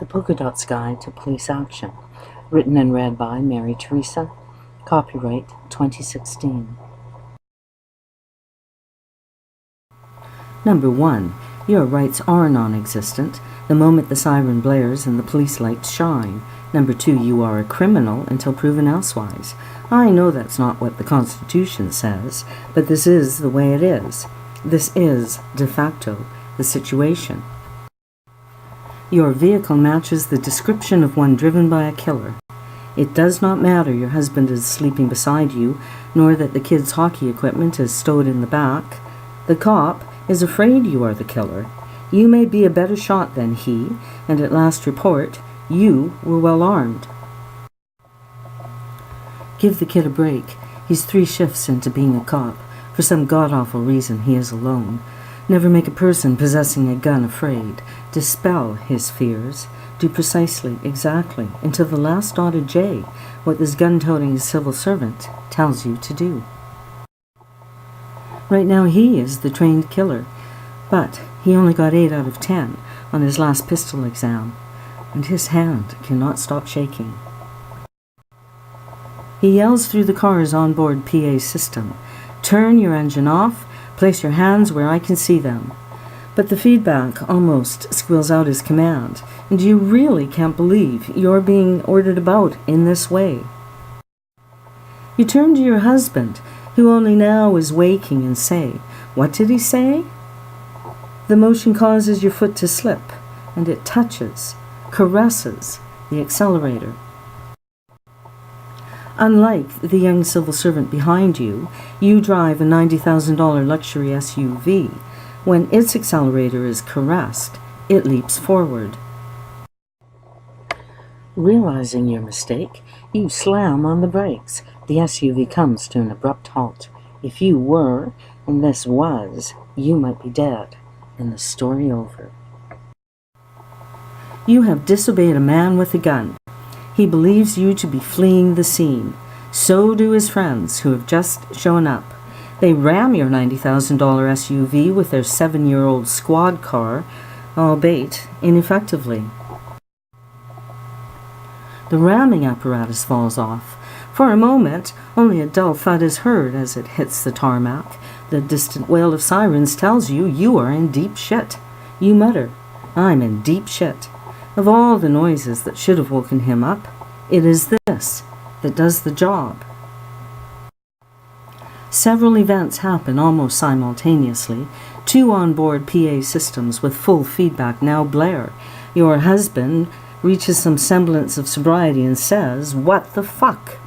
The PolkaDot's Guide to Police Action. Written and read by Mary Teresa. Copyright 2016. Number 1. Your rights are non-existent the moment the siren blares and the police lights shine. Number 2. You are a criminal until proven elsewise. I know that's not what the Constitution says, but this is the way it is. This is, de facto, the situation. Your vehicle matches the description of one driven by a killer. It does not matter your husband is sleeping beside you, nor that the kids' hockey equipment is stowed in the back. The cop is afraid you are the killer. You may be a better shot than he, and at last report, you were well armed. Give the kid a break. He's 3 shifts into being a cop. For some god-awful reason, he is alone. Never make a person possessing a gun afraid. Dispel his fears. Do precisely, exactly, until the last dotted J, what this gun-toting civil servant tells you to do. Right now he is the trained killer, but he only got 8 out of 10 on his last pistol exam, and his hand cannot stop shaking. He yells through the car's onboard PA system, "Turn your engine off, place your hands where I can see them." But the feedback almost squeals out his command, and you really can't believe you're being ordered about in this way. You turn to your husband, who only now is waking, and say, "What did he say?" The motion causes your foot to slip, and it touches, caresses the accelerator. Unlike the young civil servant behind you, you drive a $90,000 luxury SUV. When its accelerator is caressed, it leaps forward. Realizing your mistake, you slam on the brakes. The SUV comes to an abrupt halt. If you were, and this was, you might be dead, and the story over. You have disobeyed a man with a gun. He believes you to be fleeing the scene. So do his friends who have just shown up. They ram your $90,000 SUV with their 7-year-old squad car, albeit ineffectively. The ramming apparatus falls off. For a moment, only a dull thud is heard as it hits the tarmac. The distant wail of sirens tells you you are in deep shit. You mutter, "I'm in deep shit." Of all the noises that should have woken him up, it is this that does the job. Several events happen almost simultaneously. 2 onboard PA systems with full feedback now blare. Your husband reaches some semblance of sobriety and says, "What the fuck?"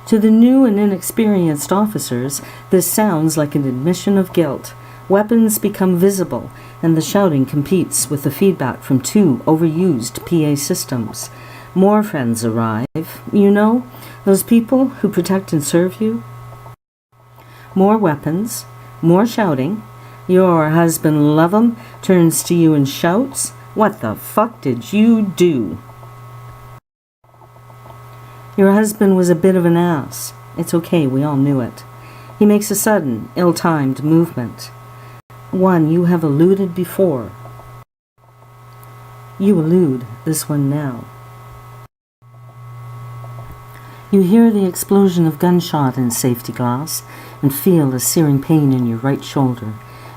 To the new and inexperienced officers, this sounds like an admission of guilt. Weapons become visible, and the shouting competes with the feedback from 2 overused PA systems. More friends arrive. You know, those people who protect and serve you. More weapons, more shouting. Your husband, love him, turns to you and shouts, "What the fuck did you do?" Your husband was a bit of an ass. It's okay, we all knew it. He makes a sudden, ill-timed movement. One you have eluded before. You elude this one now. You hear the explosion of gunshot in safety glass and feel a searing pain in your right shoulder.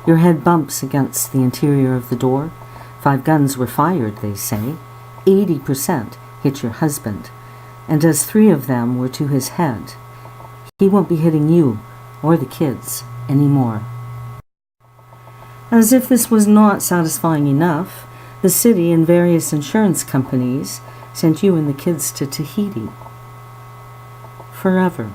Your head bumps against the interior of the door. 5 guns were fired, they say. 80% hit your husband, and as 3 of them were to his head, he won't be hitting you or the kids anymore. As if this was not satisfying enough, the city and various insurance companies sent you and the kids to Tahiti. Forever.